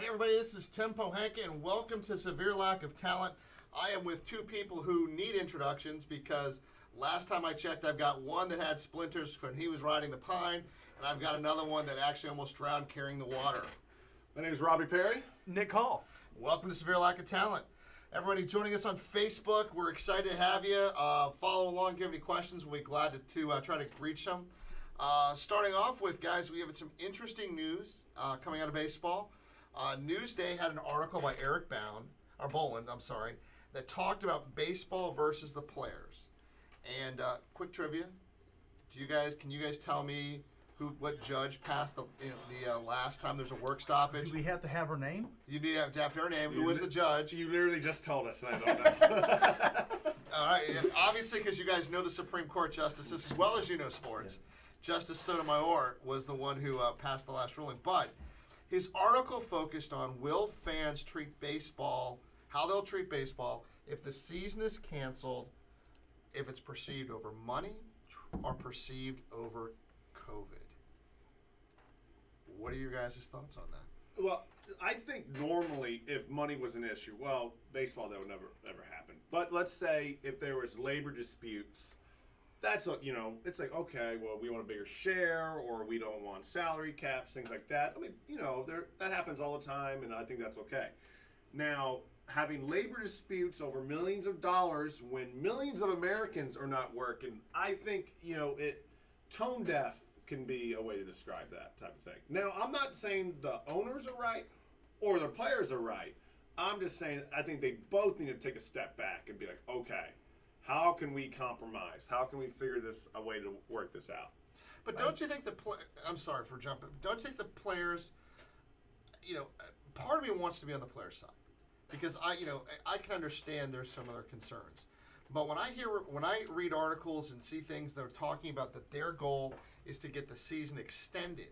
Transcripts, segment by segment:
everybody, this is Tim Pohanka, and welcome to Severe Lack of Talent. I am with two people who need introductions because last time I checked, I've got one that had splinters when he was riding the pine, and I've got another one that actually almost drowned carrying the water. My name is Robbie Perry. Nick Hall. Welcome to Severe Lack of Talent. Everybody joining us on Facebook, we're excited to have you. Follow along, if you have any questions, we'll be glad to try to reach them. Starting off with, guys, we have some interesting news coming out of baseball. Newsday had an article by Eric Boland, that talked about baseball versus the players. And quick trivia: can you guys tell me what judge passed the last time there's a work stoppage? Do we have to have her name? You need to have her name. Who was the judge? You literally just told us, and I don't know. All right, obviously, because you guys know the Supreme Court justices as well as you know sports. Yeah. Justice Sotomayor was the one who passed the last ruling, but his article focused on will fans treat baseball, how they'll treat baseball if the season is canceled, if it's perceived over money or perceived over COVID. What are your guys' thoughts on that? Well, I think normally if money was an issue, well, baseball, that would never happen. But let's say if there was labor disputes, that's, it's like, okay, well, we want a bigger share, or we don't want salary caps, things like that. I mean, that happens all the time, and I think that's okay. Now, having labor disputes over millions of dollars when millions of Americans are not working, I think, tone deaf can be a way to describe that type of thing. Now, I'm not saying the owners are right or the players are right. I'm just saying I think they both need to take a step back and be like, okay, how can we compromise? How can we figure a way to work this out? But don't you think I'm sorry for jumping. Don't you think the players, part of me wants to be on the players' side because I can understand there's some other concerns. But when I read articles and see things that are talking about that their goal is to get the season extended,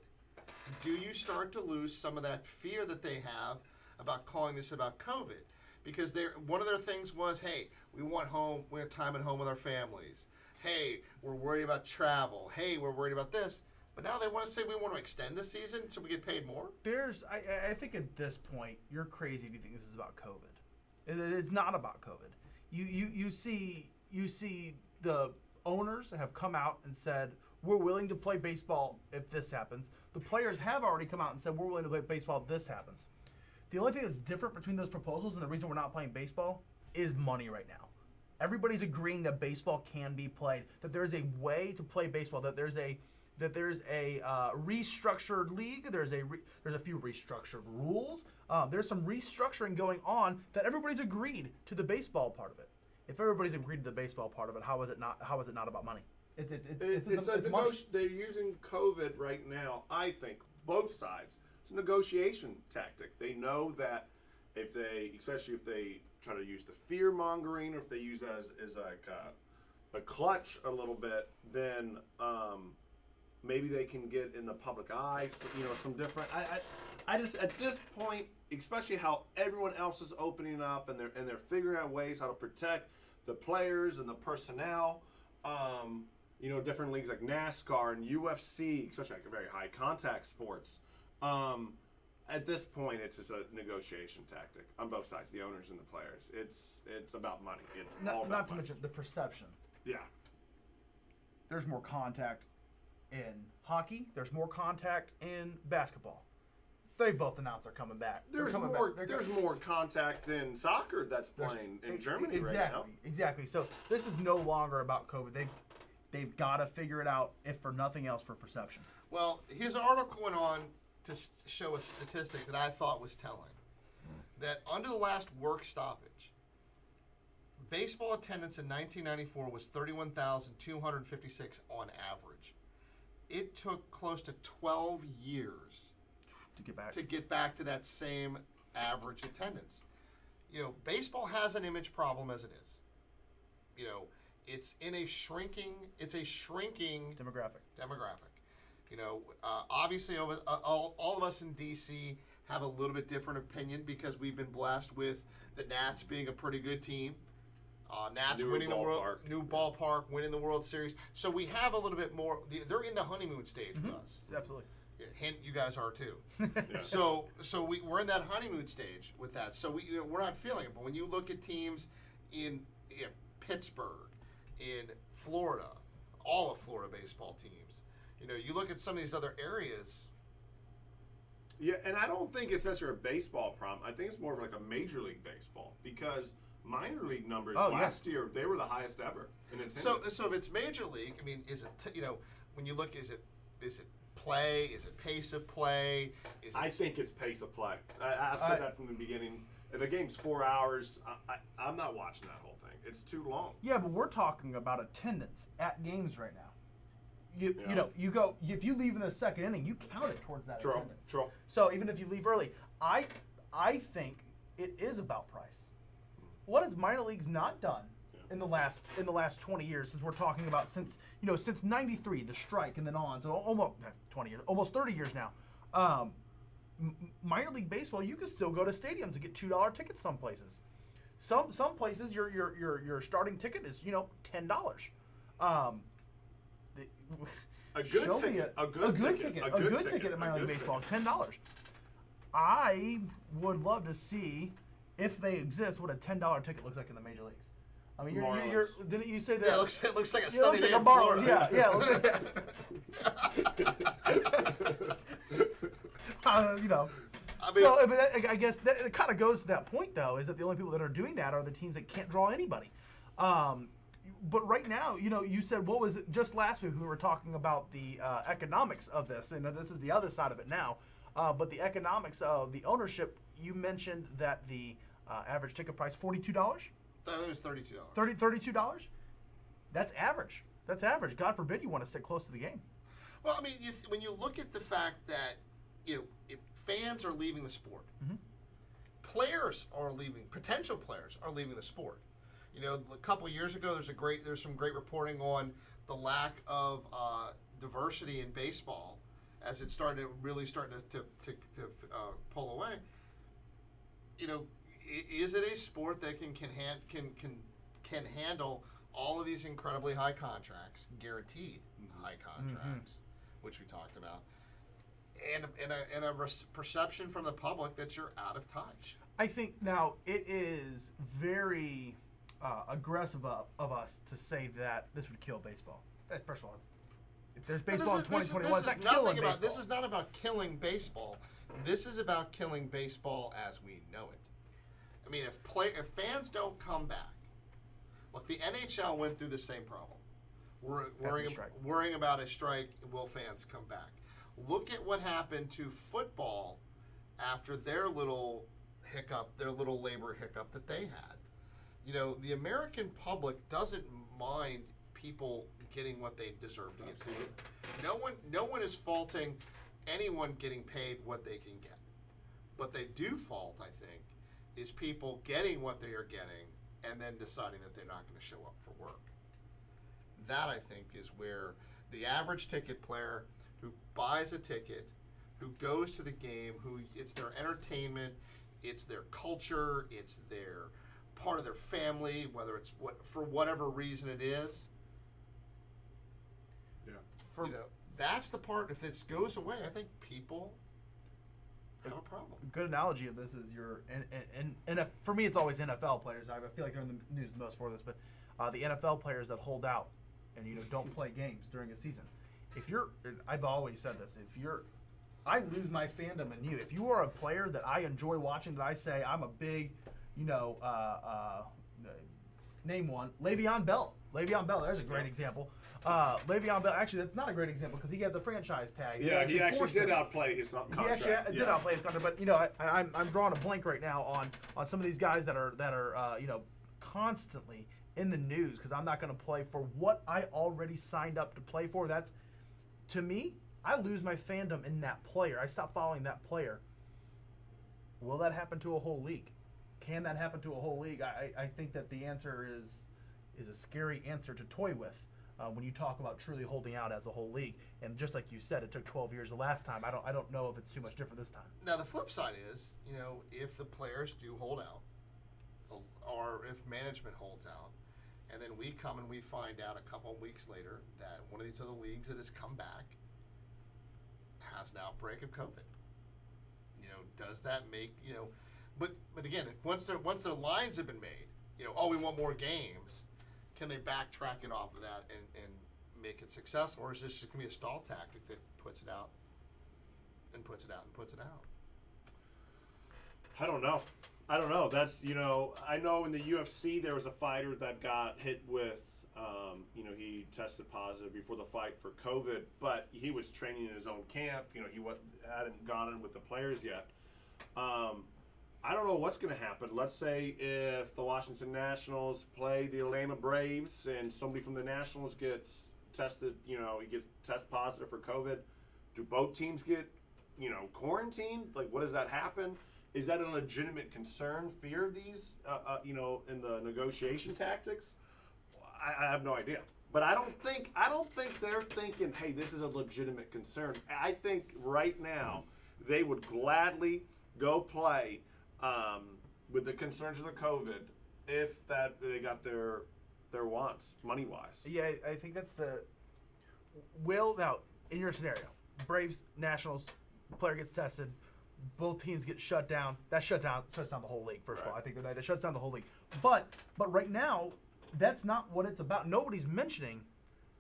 do you start to lose some of that fear that they have about calling this about COVID? Because one of their things was, hey, we want time at home with our families. Hey, we're worried about travel. Hey, we're worried about this. But now they want to say we want to extend the season so we get paid more? I think at this point, you're crazy if you think this is about COVID. It's not about COVID. You see the owners have come out and said, we're willing to play baseball if this happens. The players have already come out and said, we're willing to play baseball if this happens. The only thing that's different between those proposals and the reason we're not playing baseball is money right now. Everybody's agreeing that baseball can be played, that there's a way to play baseball, that there's a restructured league, there's a few restructured rules, there's some restructuring going on that everybody's agreed to the baseball part of it. If everybody's agreed to the baseball part of it, how is it not about money? It's money. They're using COVID right now, I think, both sides. It's a negotiation tactic. They know that especially if they try to use the fear mongering, or if they use as like a clutch a little bit, then maybe they can get in the public eye. Some different. I just at this point, especially how everyone else is opening up and they're figuring out ways how to protect the players and the personnel. Different leagues like NASCAR and UFC, especially like very high contact sports. At this point, it's just a negotiation tactic on both sides, the owners and the players. It's about money. It's all about not to money. mention the perception. Yeah. There's more contact in hockey. There's more contact in basketball. They both announced they're coming back. There's more contact in soccer that's playing in Germany right now. Exactly. So this is no longer about COVID. They've got to figure it out, if for nothing else, for perception. Well, his article went on to show a statistic that I thought was telling. That under the last work stoppage, baseball attendance in 1994 was 31,256 on average. It took close to 12 years to get back to that same average attendance. Baseball has an image problem as it is. It's a shrinking Demographic. Obviously, all of us in D.C. have a little bit different opinion because we've been blessed with the Nats being a pretty good team. Nats winning the world, new ballpark, winning the World Series. So we have a little bit more. They're in the honeymoon stage with us. Absolutely. Hint, you guys are too. Yeah. So we're in that honeymoon stage with that. So we're not feeling it. But when you look at teams in Pittsburgh, in Florida, all of Florida baseball teams, you look at some of these other areas. Yeah, and I don't think it's necessarily a baseball problem. I think it's more of like a Major League Baseball because minor league numbers last year they were the highest ever in attendance. So if it's Major League, I mean, is it when you look, is it play? Is it pace of play? I think it's pace of play. I've said that from the beginning. If a game's 4 hours, I'm not watching that whole thing. It's too long. Yeah, but we're talking about attendance at games right now. You go if you leave in the second inning, you count it towards that attendance. True. So even if you leave early, I think it is about price. What has minor leagues not done in the last 20 years since we're talking about since '93 the strike and then on, so almost 20 years, almost 30 years now. Minor league baseball, you can still go to stadiums and get $2 tickets some places. Some places your starting ticket is $10. A good ticket at minor league baseball is $10. I would love to see if they exist what a $10 ticket looks like in the major leagues. I mean, didn't you say that? Yeah, it looks like a it sunny looks day like a in bar. Florida. Yeah. It looks like, I mean, so I guess it kind of goes to that point, though, is that the only people that are doing that are the teams that can't draw anybody. But right now, you said, what was it just last week we were talking about the economics of this, and this is the other side of it now. But the economics of the ownership, you mentioned that the average ticket price $42. I think it was $32. $32. That's average. That's average. God forbid you want to sit close to the game. Well, I mean, when you look at the fact that if fans are leaving the sport, players are leaving. Potential players are leaving the sport. A couple of years ago, there's some great reporting on the lack of diversity in baseball as it's starting to pull away. Is it a sport that can handle all of these incredibly high contracts, guaranteed high contracts, which we talked about, and a perception from the public that you're out of touch? I think now it is very aggressive of us to say that this would kill baseball. First of all, if there's baseball in 2021, it's not killing baseball. This is not about killing baseball. This is about killing baseball as we know it. I mean, if fans don't come back, look, the NHL went through the same problem. Worrying about a strike, will fans come back? Look at what happened to football after their little hiccup, their little labor hiccup that they had. The American public doesn't mind people getting what they deserve to get paid. No one is faulting anyone getting paid what they can get. What they do fault, I think, is people getting what they are getting and then deciding that they're not going to show up for work. That, I think, is where the average ticket player who buys a ticket, who goes to the game, it's their entertainment, it's their culture, it's their part of their family, whether it's for whatever reason it is. Yeah. That's the part. If this goes away, I think people have a problem. A good analogy of this is and for me, it's always NFL players. I feel like they're in the news the most for this, but the NFL players that hold out and don't play games during a season. I've always said this. I lose my fandom in you. If you are a player that I enjoy watching, that I say I'm a big, name one, Le'Veon Bell. Le'Veon Bell, there's a great example. Le'Veon Bell, actually, that's not a great example because he had the franchise tag. Yeah, he actually did outplay his contract. He actually did outplay his contract, but I'm drawing a blank right now on some of these guys that are constantly in the news because I'm not going to play for what I already signed up to play for. That's, to me, I lose my fandom in that player. I stop following that player. Will that happen to a whole league? Can that happen to a whole league? I think that the answer is a scary answer to toy with when you talk about truly holding out as a whole league. And just like you said, it took 12 years the last time. I don't know if it's too much different this time. Now the flip side is, if the players do hold out, or if management holds out, and then we come and we find out a couple of weeks later that one of these other leagues that has come back, has an outbreak of COVID. Does that make But again, once the lines have been made, we want more games. Can they backtrack it off of that and make it successful, or is this just gonna be a stall tactic that puts it out and puts it out and puts it out? I don't know. That's I know in the UFC there was a fighter that got hit with he tested positive before the fight for COVID, but he was training in his own camp. He hadn't gone in with the players yet. I don't know what's going to happen. Let's say if the Washington Nationals play the Atlanta Braves and somebody from the Nationals gets tested, he gets test positive for COVID. Do both teams get, quarantined? Like, what does that happen? Is that a legitimate concern, fear of these, in the negotiation tactics? I have no idea. But I don't think they're thinking, hey, this is a legitimate concern. I think right now they would gladly go play with the concerns of the COVID if that they got their wants money wise. Yeah, I think that's now in your scenario, Braves, Nationals, player gets tested, both teams get shut down. That shuts down the whole league. First of all, I think that shuts down the whole league. But right now, that's not what it's about. Nobody's mentioning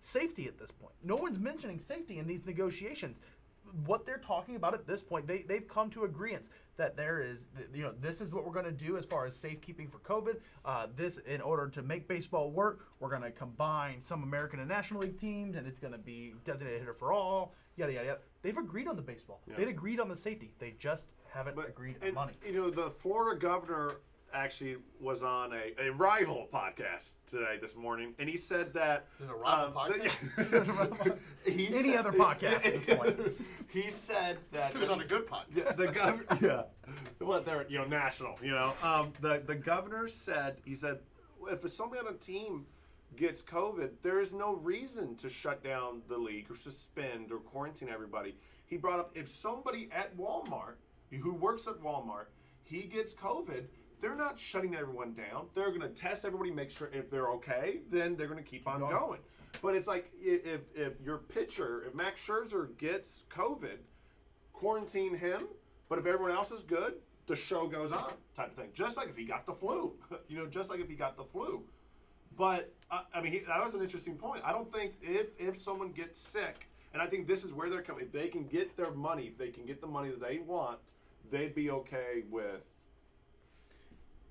safety at this point. No one's mentioning safety in these negotiations. What they're talking about at this point, they've come to agreements that there is, this is what we're going to do as far as safekeeping for COVID. This, in order to make baseball work, we're going to combine some American and National League teams, and it's going to be designated hitter for all, yada, yada, yada. They've agreed on the baseball. Yeah. They've agreed on the safety. They just haven't agreed on money. The Florida governor actually was on a rival podcast this morning, and he said that there's a rival podcast. Any other podcast at this point. He said that he was on a good podcast. Yeah, the governor. Well, they're national. The governor said if somebody on a team gets COVID, there is no reason to shut down the league or suspend or quarantine everybody. He brought up if somebody at Walmart who works at Walmart, he gets COVID. They're not shutting everyone down. They're going to test everybody, make sure if they're okay, then they're going to keep on going. But it's like if your pitcher, if Max Scherzer gets COVID, quarantine him. But if everyone else is good, the show goes on, type of thing. Just like if he got the flu, But that was an interesting point. I don't think if someone gets sick, and I think this is where they're coming. If they can get their money, if they can get the money that they want, they'd be okay with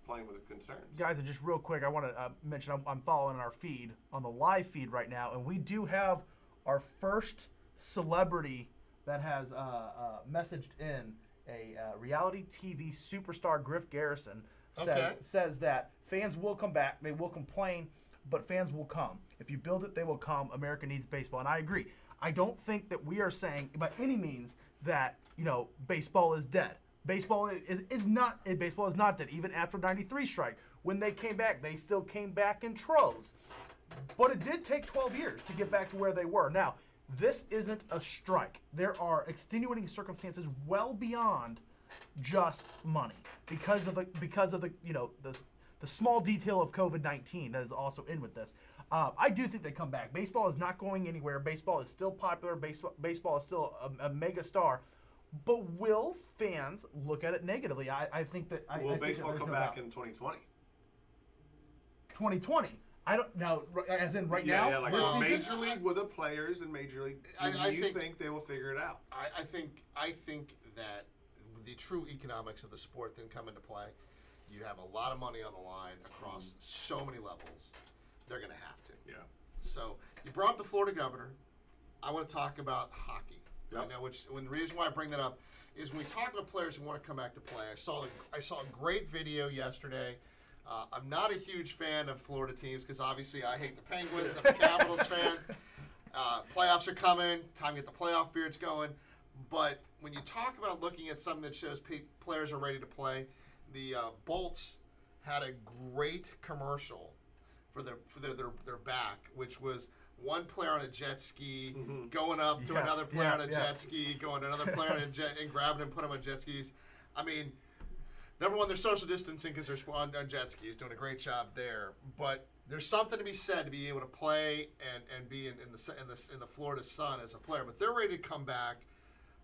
playing with the concerns. Guys, and just real quick, I want to mention I'm following our feed, on the live feed right now, and we do have our first celebrity that has messaged in a reality TV superstar. Griff Garrison says that fans will come back, they will complain, but fans will come. If you build it, they will come. America needs baseball, and I agree. I don't think that we are saying by any means that baseball is dead. Baseball is not dead. Even after '93 strike, when they came back, they still came back in troves. But it did take 12 years to get back to where they were. Now, this isn't a strike. There are extenuating circumstances well beyond just money because of the small detail of COVID-19 that is also in with this. I do think they come back. Baseball is not going anywhere. Baseball is still popular. Baseball is still a mega star. But will fans look at it negatively? I think that. Will baseball come back in 2020? 2020. I don't know. As in right now. Yeah, like Major League with the players in Major League. Do you think they will figure it out? I think that the true economics of the sport then come into play. You have a lot of money on the line across so many levels. They're going to have to. Yeah. So you brought up the Florida governor. I want to talk about hockey. Yep. Now, the reason why I bring that up is when we talk about players who want to come back to play. I saw a great video yesterday. I'm not a huge fan of Florida teams because obviously I hate the Penguins. I'm a Capitals fan. Playoffs are coming. Time to get the playoff beards going. But when you talk about looking at something that shows players are ready to play, the Bolts had a great commercial for their back, which was one player on a jet ski going up to another player on a jet ski, going to another player on a jet and grabbing him, putting him on jet skis. I mean, number one, they're social distancing because they're on jet skis, doing a great job there. But there's something to be said to be able to play and be in the Florida sun as a player. But they're ready to come back.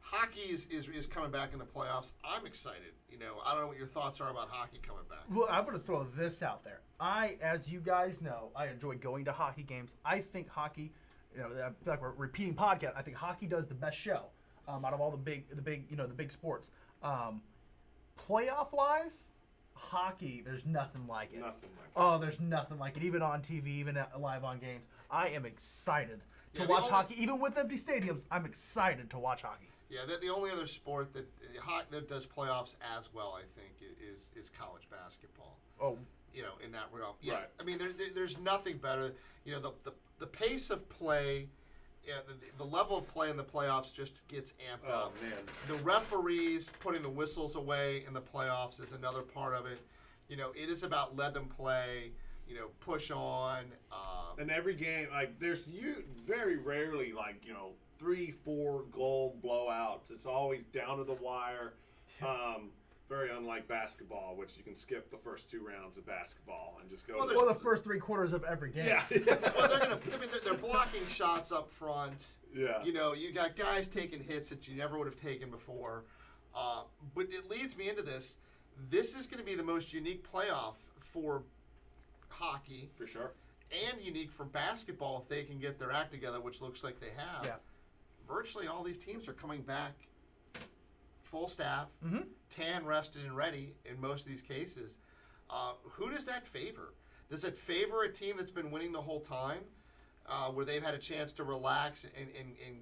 Hockey is coming back in the playoffs. I'm excited. You know, I don't know what your thoughts are about hockey coming back. Well, I'm going to throw this out there. As you guys know, I enjoy going to hockey games. I think hockey, I feel like we're repeating podcast. I think hockey does the best show out of all the big sports. Playoff wise, hockey, there's nothing like it. Nothing like it. Oh, there's nothing like it. Even on TV, even live on games. I am excited to Yeah, watch hockey. Even with empty stadiums, I'm excited to watch hockey. Yeah, the only other sport that does playoffs as well, I think, is college basketball. Oh, You know, in that realm. Yeah, Right. I mean, there's nothing better. You know, the pace of play, the level of play in the playoffs just gets amped Oh up. man. The referees putting the whistles away in the playoffs is another part of it. You know, it is about let them play. You know, push on. And every game, like there's very rarely 3-4 goal blowouts. It's always down to the wire. Very unlike basketball, which you can skip the first 2 rounds of basketball and just go. Well, the first 3 quarters of every game. yeah. Well, they're blocking shots up front. Yeah. You know, you got guys taking hits that you never would have taken before. But it leads me into this. This is going to be the most unique playoff for hockey For sure. and unique for basketball if they can get their act together, which looks like they have. Yeah. Virtually all these teams are coming back full staff, Mm-hmm. tan, rested, and ready in most of these cases. Who does that favor? Does it favor a team that's been winning the whole time, where they've had a chance to relax and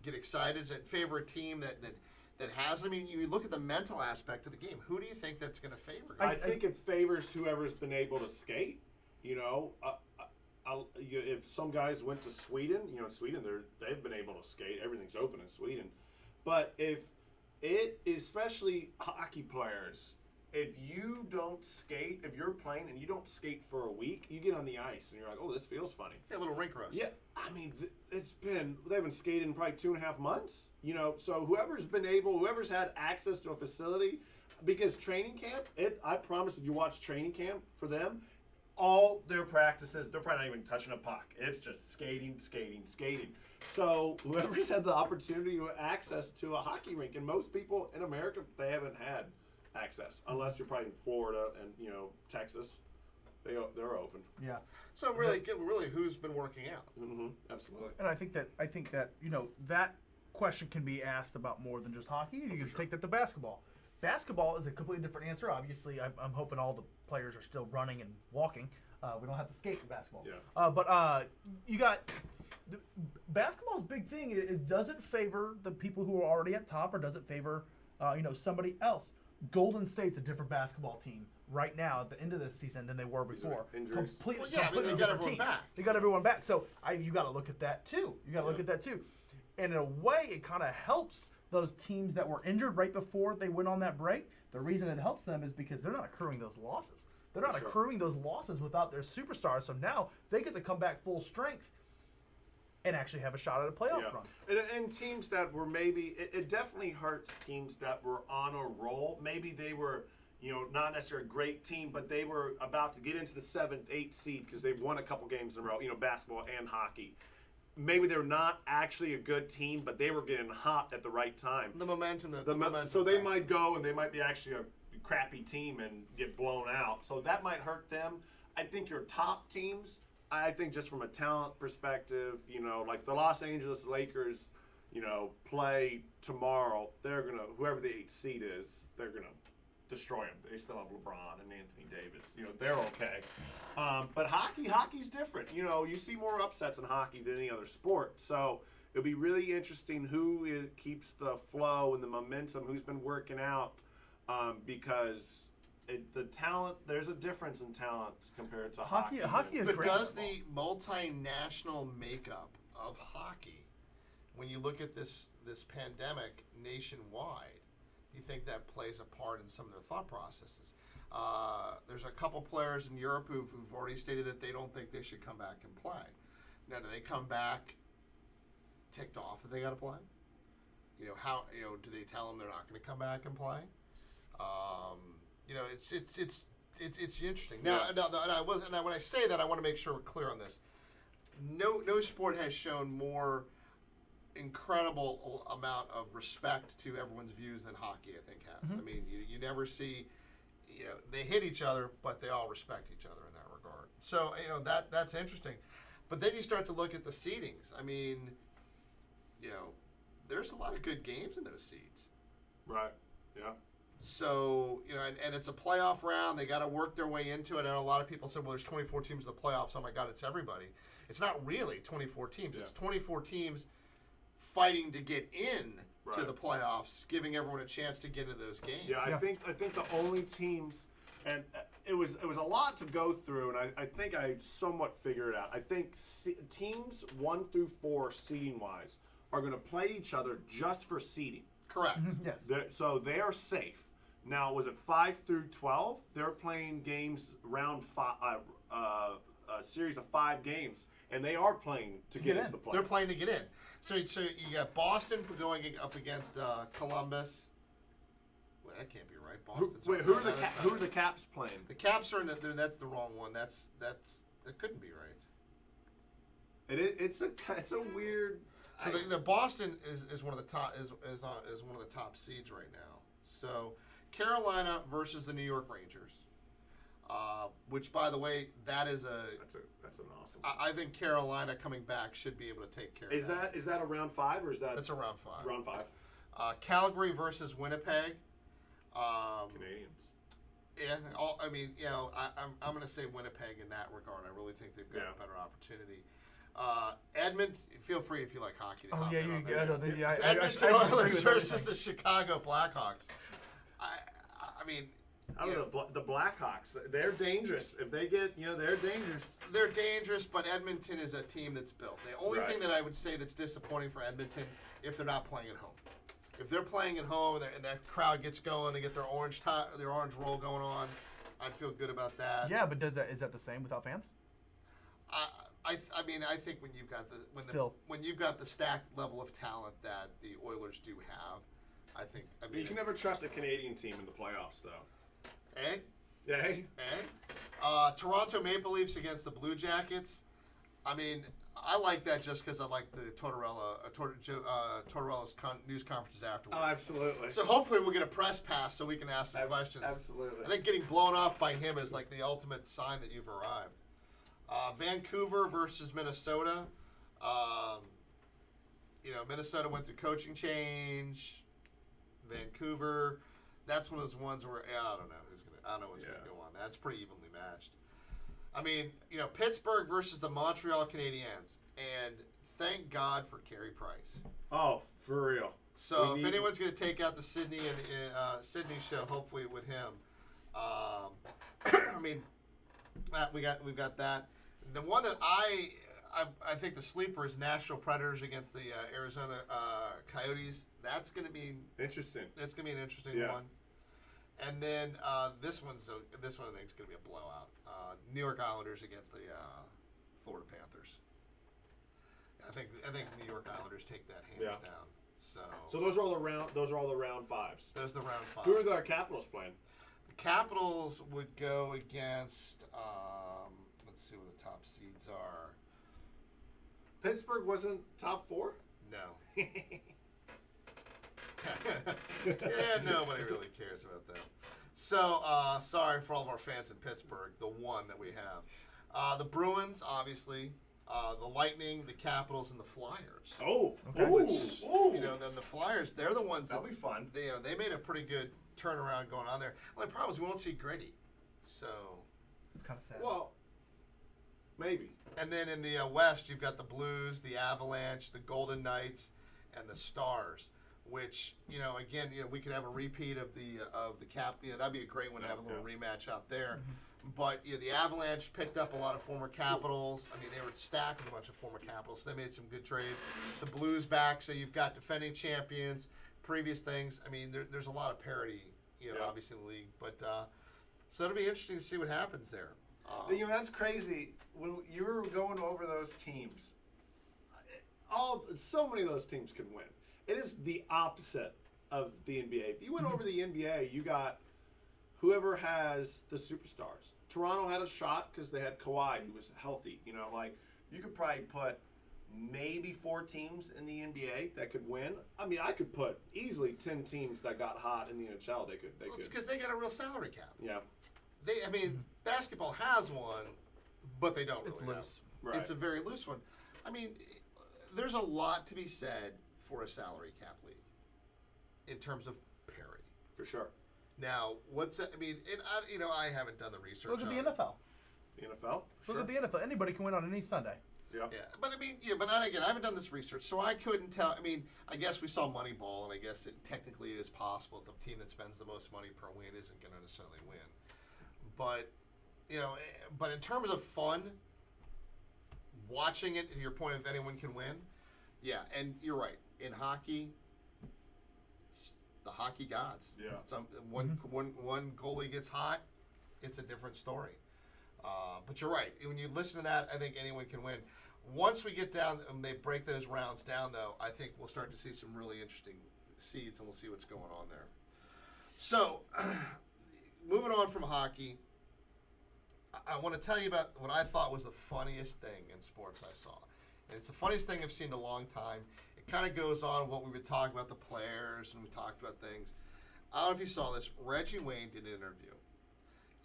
get excited? Does it favor a team that has? I mean, you look at the mental aspect of the game. Who do you think that's going to favor? I think it favors whoever's been able to skate. You know, if some guys went to Sweden, Sweden, they've been able to skate. Everything's open in Sweden. But especially hockey players, if you don't skate, if you're playing and you don't skate for a week, you get on the ice and you're like, oh, this feels funny. Yeah, a little rink roast. Yeah, I mean, they haven't skated in probably 2.5 months, so whoever's had access to a facility, because training camp, I promise if you watch training camp for them, all their practices, they're probably not even touching a puck. It's just skating. So whoever's had the opportunity or access to a hockey rink, and most people in America, they haven't had access, unless you're probably in Florida and, Texas. They're open. Yeah. So really, who's been working out? Mm-hmm. Absolutely. And I think that that question can be asked about more than just hockey. You can take that to basketball. Basketball is a completely different answer. Obviously, I'm hoping all the players are still running and walking. We don't have to skate in basketball. Yeah. But you got basketball's big thing. It doesn't favor the people who are already at top, or does it favor somebody else? Golden State's a different basketball team right now at the end of this season than they were before. Injuries. Completely, Well, yeah, I mean, they got different everyone team. back. They got everyone back. So you got to look at that too. And in a way, it kind of helps those teams that were injured right before they went on that break. The reason it helps them is because they're not accruing those losses. They're not accruing those losses without their superstars. So now they get to come back full strength and actually have a shot at a playoff run. And teams that were maybe, it definitely hurts teams that were on a roll. Maybe they were, not necessarily a great team, but they were about to get into the 7th, 8th seed because they've won a couple games in a row, basketball and hockey. Maybe they're not actually a good team, but they were getting hot at the right time. The momentum. The momentum. So they might go and they might be actually a crappy team and get blown out. So that might hurt them. I think your top teams, I think just from a talent perspective, like the Los Angeles Lakers, play tomorrow. They're going to, whoever the 8th seed is, they're going to destroy them. They still have LeBron and Anthony Davis. They're okay. But hockey's different. You see more upsets in hockey than any other sport. So it'll be really interesting who keeps the flow and the momentum, who's been working out, because the talent, there's a difference in talent compared to hockey. Hockey is But great. does the multinational makeup of hockey, when you look at this pandemic nationwide, do you think that plays a part in some of their thought processes? There's a couple players in Europe who've already stated that they don't think they should come back and play. Now, do they come back ticked off that they got to play? Do they tell them they're not going to come back and play? It's interesting. Now, when I say that, I want to make sure we're clear on this. No sport has shown more incredible amount of respect to everyone's views that hockey, I think, has. I mean, you never see, they hit each other, but they all respect each other in that regard. So, that's interesting. But then you start to look at the seedings. I mean, there's a lot of good games in those seeds. Right. Yeah. So, and it's a playoff round. They got to work their way into it. I know a lot of people said, well, there's 24 teams in the playoffs. Oh, my God, it's everybody. It's not really 24 teams. Yeah. It's 24 teams fighting to get in to Right. the playoffs, giving everyone a chance to get into those games. Yeah, I think the only teams, and it was a lot to go through, and I think I somewhat figured it out. I think teams 1 through 4 seeding wise are going to play each other just for seeding. Correct. Yes. So they are safe. Now, was it 5 through 12? They're playing games round 5, a series of 5 games, and they are playing to get into the playoffs. They're playing to get in. So you got Boston going up against Columbus. Well, that can't be right. Boston's Who are the Caps playing? The Caps are in that's the wrong one. That couldn't be right. It's a weird. So the Boston is one of the top is one of the top seeds right now. So Carolina versus the New York Rangers, which by the way that's an awesome. I think Carolina coming back should be able to take care of that. Is that a round 5 or is that? That's a round 5. Round 5. Calgary versus Winnipeg. Canadians. Yeah, I'm going to say Winnipeg in that regard. I really think they've got a better opportunity. Edmonton, feel free if you like hockey. To Oh hop yeah, in you on got that. it. Edmonton Oilers versus the Chicago Blackhawks. I mean, I don't know, the Blackhawks, they're dangerous. If they get, they're dangerous. They're dangerous, but Edmonton is a team that's built. The only Right. thing that I would say that's disappointing for Edmonton, if they're not playing at home. If they're playing at home and that crowd gets going, they get their orange roll going on, I'd feel good about that. Yeah, but is that the same without fans? I mean, I think when you've got when you've got the stacked level of talent that the Oilers do have, I think. I mean, You can never trust a Canadian team in the playoffs, though. Eh? Yeah. Toronto Maple Leafs against the Blue Jackets. I mean, I like that just because I like the Tortorella's news conferences afterwards. Oh, absolutely. So hopefully we'll get a press pass so we can ask some questions. Absolutely. I think getting blown off by him is like the ultimate sign that you've arrived. Vancouver versus Minnesota. Minnesota went through coaching change. Vancouver, that's one of those ones where I don't know what's going to go on. That's pretty evenly matched. I mean, Pittsburgh versus the Montreal Canadiens, and thank God for Carey Price. Oh, for real. So if anyone's going to take out the Sydney Sydney show, hopefully with him. I mean, we've got that. The one that I think the sleeper is Nashville Predators against the Arizona Coyotes. That's going to be interesting. That's going to be an interesting one. And then this one I think is going to be a blowout. New York Islanders against the Florida Panthers. I think New York Islanders take that hands down. So those are all the round 5s. Those are the round 5. Who are the Capitals playing? The Capitals would go against. Let's see what the top seeds are. Pittsburgh wasn't top 4? No. Yeah, nobody really cares about them. So, sorry for all of our fans in Pittsburgh, the one that we have. The Bruins, obviously. The Lightning, the Capitals, and the Flyers. Oh, okay. Ooh. Then the Flyers, they're the ones That'll be fun. They made a pretty good turnaround going on there. Well, the problem is we won't see Gritty. So. It's kind of sad. Well, maybe. And then in the West, you've got the Blues, the Avalanche, the Golden Knights, and the Stars. Which again, we could have a repeat of the Cap. That'd be a great one to have a little rematch out there. But the Avalanche picked up a lot of former Capitals. I mean, they were stacked with a bunch of former Capitals. So they made some good trades. The Blues back, so you've got defending champions, previous things. I mean, there's a lot of parity, obviously in the league. But so it'll be interesting to see what happens there. That's crazy. When you were going over those teams, so many of those teams can win. It is the opposite of the NBA. If you went over the NBA, you got whoever has the superstars. Toronto had a shot because they had Kawhi, who was healthy. You could probably put maybe 4 teams in the NBA that could win. I mean, I could put easily 10 teams that got hot in the NHL. They could. It's because they got a real salary cap. Yeah. I mean, basketball has one, but they don't really It's have. loose. Right. It's a very loose one. I mean, there's a lot to be said for a salary cap league in terms of parity. For sure. Now, I haven't done the research. Look at the on it. NFL. The NFL. Look at the NFL. Anybody can win on any Sunday. Yeah. Yeah, but again, I haven't done this research, so I couldn't tell. I mean, I guess we saw Moneyball, and I guess technically it is possible that the team that spends the most money per win isn't going to necessarily win. But, but in terms of fun, watching it, to your point, if anyone can win, yeah, and you're right. In hockey, the hockey gods. Yeah. One goalie gets hot, it's a different story. But you're right. When you listen to that, I think anyone can win. Once we get down and they break those rounds down, though, I think we'll start to see some really interesting seeds, and we'll see what's going on there. So, moving on from hockey, I want to tell you about what I thought was the funniest thing in sports I saw. And it's the funniest thing I've seen in a long time. It kind of goes on what we've been talking about the players, and we talked about things. I don't know if you saw this. Reggie Wayne did an interview.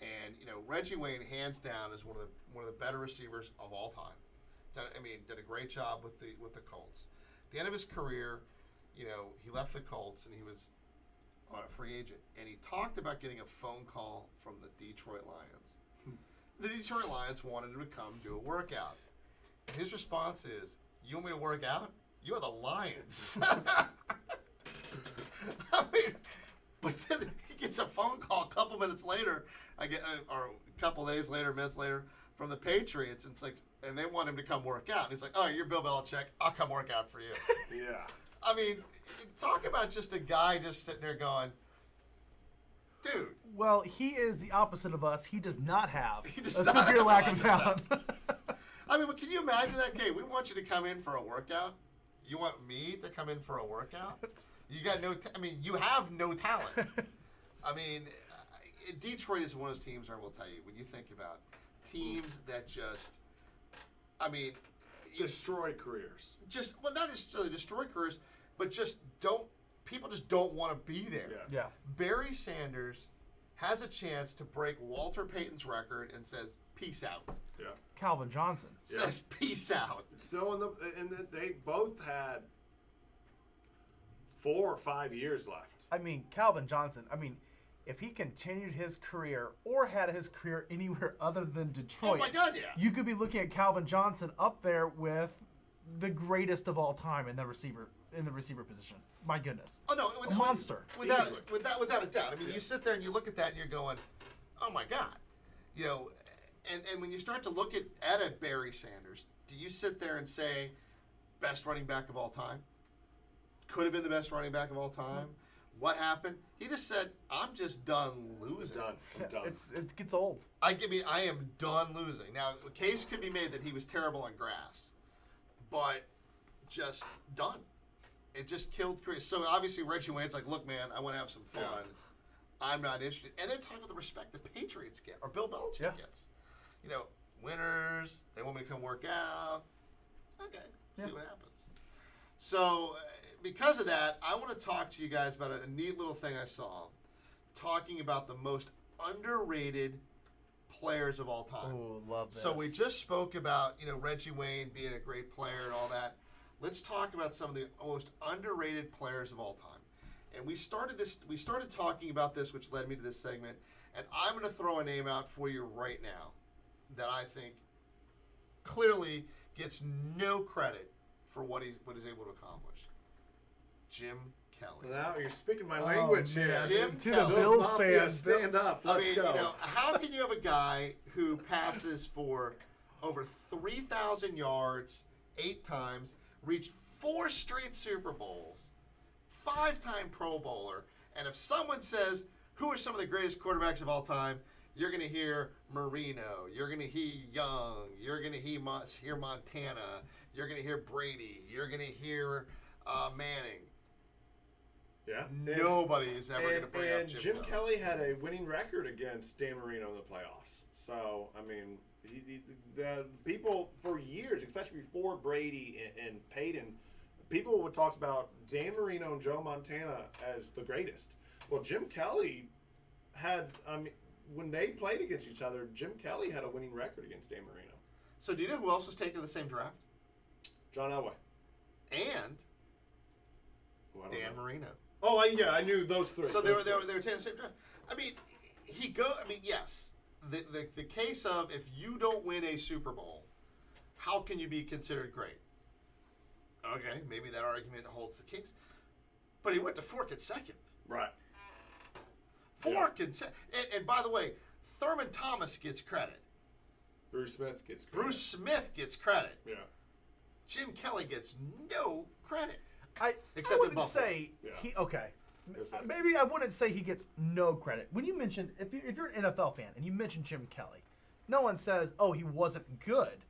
And Reggie Wayne, hands down, is one of the better receivers of all time. Did a great job with the Colts. At the end of his career, he left the Colts and he was on a free agent. And he talked about getting a phone call from the Detroit Lions. The Detroit Lions wanted him to come do a workout. And his response is, "You want me to work out? You are the Lions." I mean, but then he gets a phone call a couple minutes later, or a couple days later, minutes later, from the Patriots, and it's like, and they want him to come work out. And he's like, "Oh, you're Bill Belichick. I'll come work out for you." Yeah. I mean, talk about just a guy just sitting there going, "Dude." Well, he is the opposite of us. He does not have He a does not severe have lack a of lack talent. I mean, but can you imagine that? Okay, we want you to come in for a workout. You want me to come in for a workout? You got no. You have no talent. I mean, Detroit is one of those teams. I will tell you, when you think about teams that just, Destroy careers. Not necessarily destroy careers, but people just don't want to be there. Yeah. Barry Sanders has a chance to break Walter Payton's record and says, "Peace out." Yeah. Calvin Johnson. Says, "Peace out." Still they both had 4 or 5 years left. Calvin Johnson, if he continued his career or had his career anywhere other than Detroit, Oh my God, yeah. you could be looking at Calvin Johnson up there with the greatest of all time in the receiver position. My goodness. Oh no, A monster. Without a doubt. You sit there and you look at that and you're going, "Oh my God," And when you start to look at a Barry Sanders, do you sit there and say, best running back of all time? Could have been the best running back of all time. What happened? He just said, "I'm just done losing." I'm done. It gets old. I am done losing. Now, a case could be made that he was terrible on grass, but just done. It just killed Chris. So obviously Reggie Wayne's like, "Look, man, I want to have some fun. Yeah. I'm not interested." And they're talking about the respect the Patriots get, or Bill Belichick Yeah. gets. Winners, they want me to come work out. Okay, Yeah. see what happens. So, because of that, I want to talk to you guys about a neat little thing I saw, talking about the most underrated players of all time. Oh, love this. So we just spoke about, Reggie Wayne being a great player and all that. Let's talk about some of the most underrated players of all time. And we started talking about this, which led me to this segment. And I'm going to throw a name out for you right now that I think clearly gets no credit for what he's able to accomplish. Jim Kelly. Now you're speaking my language here. man. Jim To Kelly. the Bills Mafia, fans. stand up. Let's go. How can you have a guy who passes for over 3,000 yards 8 times, reached 4 straight Super Bowls, 5-time Pro Bowler, and if someone says, who are some of the greatest quarterbacks of all time, you're going to hear Marino, you're going to hear Young, you're going to hear Montana, you're going to hear Brady, you're going to hear Manning. Yeah. Nobody is ever going to bring up And Jim Jim Kelly. Kelly had a winning record against Dan Marino in the playoffs. So, The people for years, especially before Brady and Peyton, people would talk about Dan Marino and Joe Montana as the greatest. Well, Jim Kelly had, when they played against each other, Jim Kelly had a winning record against Dan Marino. So do you know who else was taken in the same draft? John Elway. And Who I don't Dan know. Marino. Oh, I knew those three. So they were taken in the same draft. I mean, yes. The case of if you don't win a Super Bowl, how can you be considered great? Okay, maybe that argument holds the case. But he went to 4 consecutive. Right. 4 consecutive. And by the way, Thurman Thomas gets credit. Bruce Smith gets credit. Bruce Smith gets credit. Yeah. Jim Kelly gets no credit. I Except in wouldn't Buffalo. say Yeah. he okay. There's that. Maybe I wouldn't say he gets no credit. When you mention if you're an NFL fan and you mention Jim Kelly, no one says, "Oh, he wasn't good,"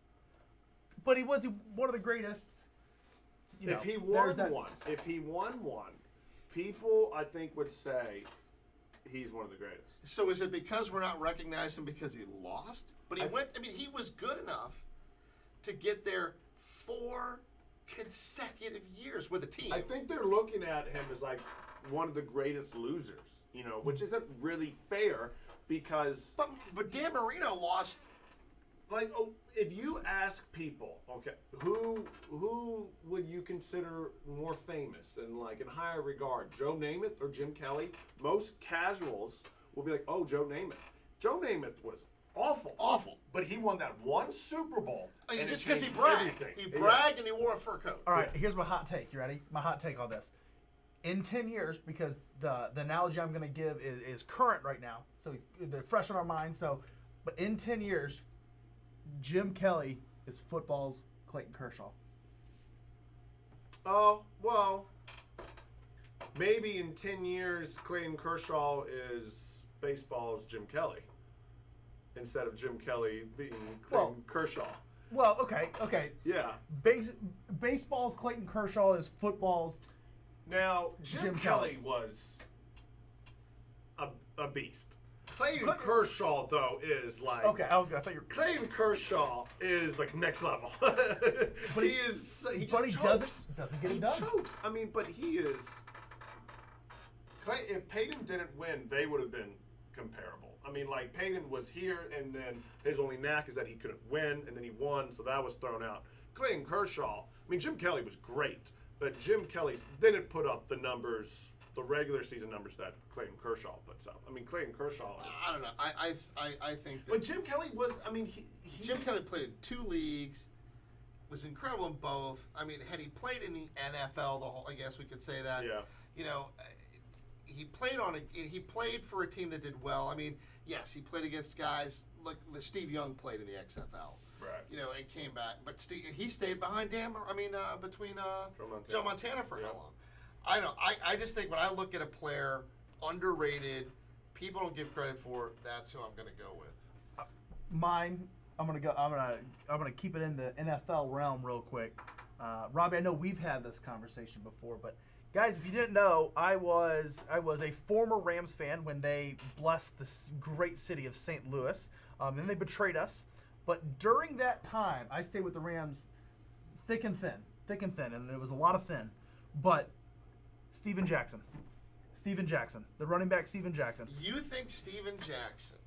but he was one of the greatest. You know, If he there's won one, people I think would say he's one of the greatest. So is it because we're not recognizing him because he lost? But he went. I mean, he was good enough to get there 4 consecutive years with a team. I think they're looking at him as like one of the greatest losers, which isn't really fair because But Dan Marino lost. like if you ask people, okay, who would you consider more famous and like in higher regard, Joe Namath or Jim Kelly? Most casuals will be like, oh, Joe Namath. Joe Namath was awful, but he won that one Super Bowl. And and just it because he changed bragged. everything. He Yeah. bragged and he wore a fur coat. All right, here's my hot take. You ready? My hot take on this. In 10 years, because the analogy I'm going to give is current right now, so they're fresh in our minds. So, but in 10 years, Jim Kelly is football's Clayton Kershaw. Oh, well, maybe in 10 years, Clayton Kershaw is baseball's Jim Kelly instead of Jim Kelly being Clayton Kershaw. Well, okay. Yeah. Baseball's Clayton Kershaw is football's. Now, Jim Jim Kelly was a beast. Clayton Kershaw, though, is like... Okay, I thought you were. Clayton Kershaw is like next level. But he doesn't get it done. Chokes. I mean, but he is. If Peyton didn't win, they would have been comparable. I mean, like Peyton was here, and then his only knack is that he couldn't win, and then he won, so that was thrown out. Clayton Kershaw. I mean, Jim Kelly was great, but Jim Kelly didn't put up the numbers, the regular season numbers that Clayton Kershaw puts up. I mean, Clayton Kershaw is. I don't know. I think that But Jim Kelly was. I mean, Jim Kelly played in 2 leagues, was incredible in both. I mean, had he played in the NFL, I guess we could say that. Yeah. He played for a team that did well. I mean, yes, he played against guys like Steve Young played in the XFL. Right. And came back, but he stayed behind between Joe Montana for how long? I know. I just think when I look at a player underrated, people don't give credit for, that's who I'm going to go with. Mine. I'm gonna keep it in the NFL realm real quick. Robbie, I know we've had this conversation before, but guys, if you didn't know, I was a former Rams fan when they blessed this great city of St. Louis. Then they betrayed us. But during that time, I stayed with the Rams thick and thin, and there was a lot of thin. But Steven Jackson, the running back Steven Jackson. You think Steven Jackson?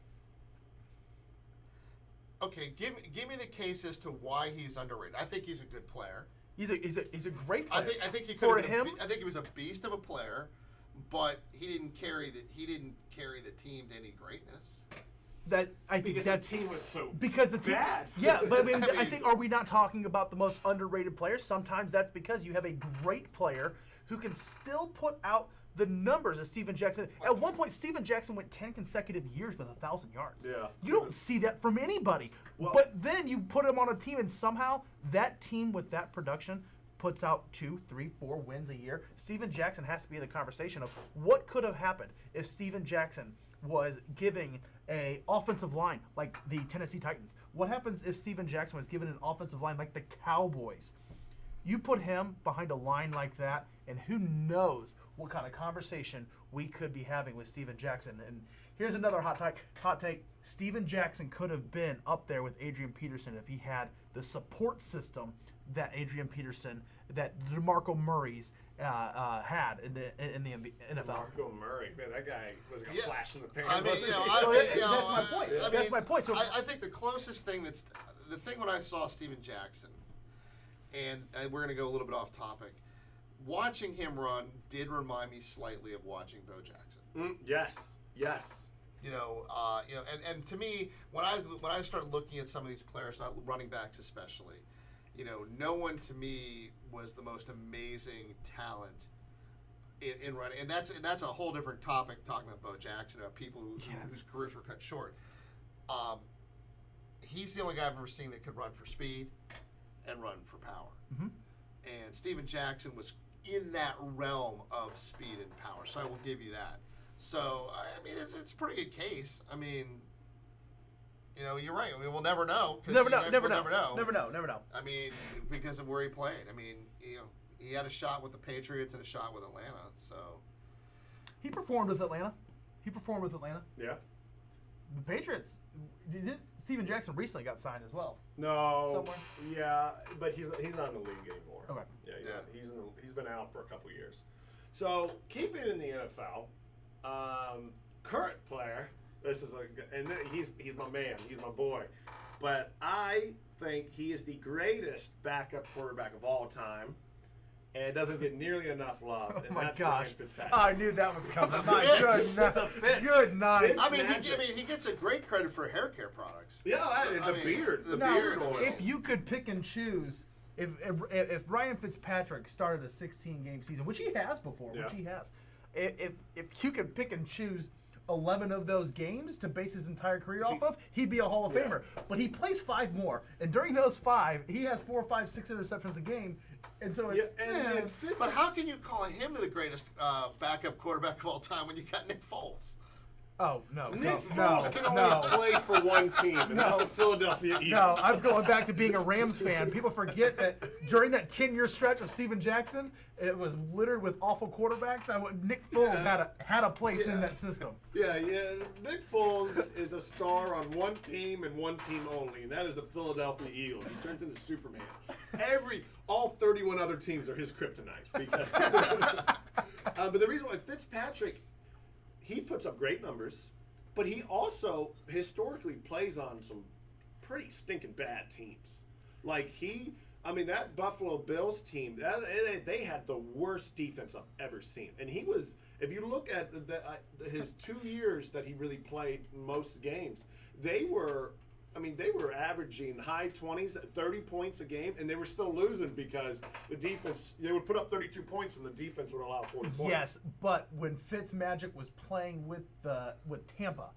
Okay, give me the case as to why he's underrated. I think he's a good player. He's a great player. I think he For could have him. I think he was a beast of a player, but he didn't carry the team to any greatness. Because the team was so because the team, bad. Yeah, but I mean, I think, are we not talking about the most underrated players? Sometimes that's because you have a great player who can still put out the numbers of Steven Jackson. At one point, Steven Jackson went 10 consecutive years with 1,000 yards. Yeah. You don't see that from anybody. Well- But then you put him on a team, and somehow that team with that production puts out 2, 3, 4 wins a year. Steven Jackson has to be in the conversation of what could have happened if Steven Jackson was giving a offensive line like the Tennessee Titans. What happens if Steven Jackson was given an offensive line like the Cowboys? You put him behind a line like that, and who knows what kind of conversation we could be having with Steven Jackson. And here's another hot take. Steven Jackson could have been up there with Adrian Peterson if he had the support system that Adrian Peterson, that DeMarco Murray's had in the NFL. DeMarco Murray, man, that guy was like a flash in the pan. I mean, wasn't he? That's my point. That's my point. So I think the closest thing the thing when I saw Steven Jackson, and we're going to go a little bit off topic, watching him run did remind me slightly of watching Bo Jackson. Yes. And to me, when I start looking at some of these players, not running backs especially, no one to me was the most amazing talent in running, and that's a whole different topic. Talking about Bo Jackson, about people whose careers were cut short. He's the only guy I've ever seen that could run for speed and run for power. Mm-hmm. And Steven Jackson was in that realm of speed and power, so I will give you that. So, I mean, it's a pretty good case. I mean, you're right. I mean, we'll never know. Never know. I mean, because of where he played. I mean, he had a shot with the Patriots and a shot with Atlanta. So he performed with Atlanta. Yeah. The Patriots. Steven Jackson recently got signed as well. No. Somewhere? Yeah, but he's not in the league anymore. Okay. Yeah, he's been out for a couple years. So keeping in the NFL, current player. This is he's my man. He's my boy. But I think he is the greatest backup quarterback of all time, and doesn't get nearly enough love. And that's Ryan Fitzpatrick. I knew that was coming. My good night. I mean, he gets a great credit for hair care products. Yeah, the beard. The beard oil. If you could pick and choose, if Ryan Fitzpatrick started a 16-game season, which he has before, if you could pick and choose 11 of those games to base his entire career off of, he'd be a Hall of Famer. But he plays 5 more, and during those 5, he has 4, 5, 6 interceptions a game, and so it's. But how can you call him the greatest backup quarterback of all time when you got Nick Foles? Oh, no. Nick Foles can only play for one team, and that's the Philadelphia Eagles. No, I'm going back to being a Rams fan. People forget that during that 10-year stretch of Steven Jackson, it was littered with awful quarterbacks. Nick Foles had a place in that system. Yeah. Nick Foles is a star on one team and one team only, and that is the Philadelphia Eagles. He turns into Superman. All 31 other teams are his kryptonite. Because, but the reason why Fitzpatrick, he puts up great numbers, but he also historically plays on some pretty stinking bad teams. That Buffalo Bills team, they had the worst defense I've ever seen. And he was, if you look at his 2 years that he really played most games, they were averaging high 20s, 30 points a game, and they were still losing because the defense, they would put up 32 points and the defense would allow 40 points. Yes, but when Fitzmagic was playing with Tampa,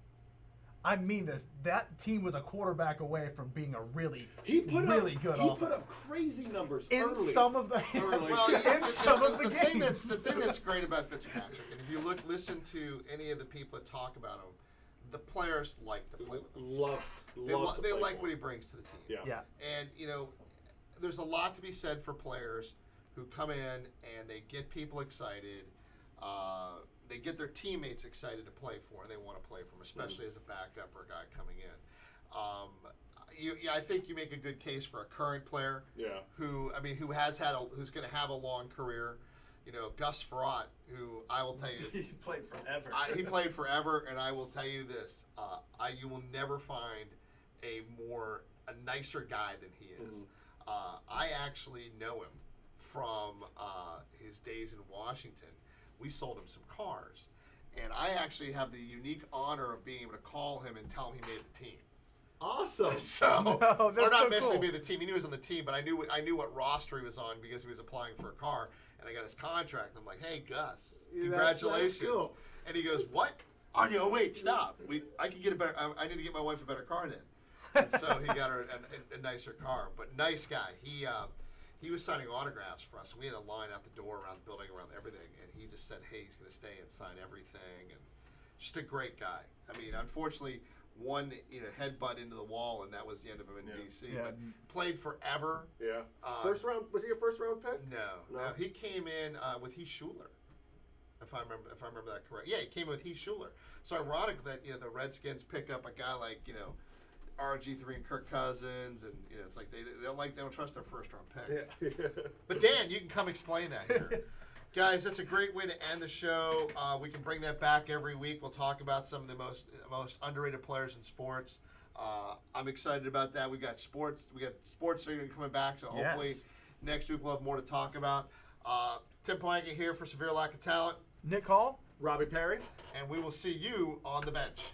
I mean this, that team was a quarterback away from being a really good offense. He put up crazy numbers in early. some of the games. The thing that's great about Fitzpatrick, and if you listen to any of the people that talk about him, the players like to play with him. They like what he brings to the team. Yeah. And there's a lot to be said for players who come in and they get people excited. They get their teammates excited to play for, and they want to play for him, especially as a backup or a guy coming in. I think you make a good case for a current player. Yeah. Who's going to have a long career. Gus Frerotte, who I will tell you, he played forever. He played forever, and I will tell you this: you will never find a nicer guy than he is. I actually know him from his days in Washington. We sold him some cars, and I actually have the unique honor of being able to call him and tell him he made the team. Awesome. So, that's or not so necessarily cool. be the team. He knew he was on the team, but I knew what roster he was on because he was applying for a car, and I got his contract. I'm like, hey, Gus, congratulations. That's cool. And he goes, what? Oh, no, wait, stop. I can get a better. I need to get my wife a better car then. And so he got her a nicer car, but nice guy. He was signing autographs for us. We had a line out the door around the building, around everything, and he just said, hey, he's going to stay and sign everything, and just a great guy. I mean, unfortunately, one headbutt into the wall, and that was the end of him in D.C. Yeah. But played forever. Yeah. First round, was he a first round pick? No. He came in with Heath Schuler, if I remember that correct. Yeah, he came in with Heath Schuler. So ironic that the Redskins pick up a guy like RG3 and Kirk Cousins, and it's like they don't trust their first round pick. Yeah. But Dan, you can come explain that here. Guys, that's a great way to end the show. We can bring that back every week. We'll talk about some of the most underrated players in sports. I'm excited about that. We got sports season coming back, so hopefully next week we'll have more to talk about. Tim Pohanka here for Severe Lack of Talent. Nick Hall. Robbie Perry. And we will see you on the bench.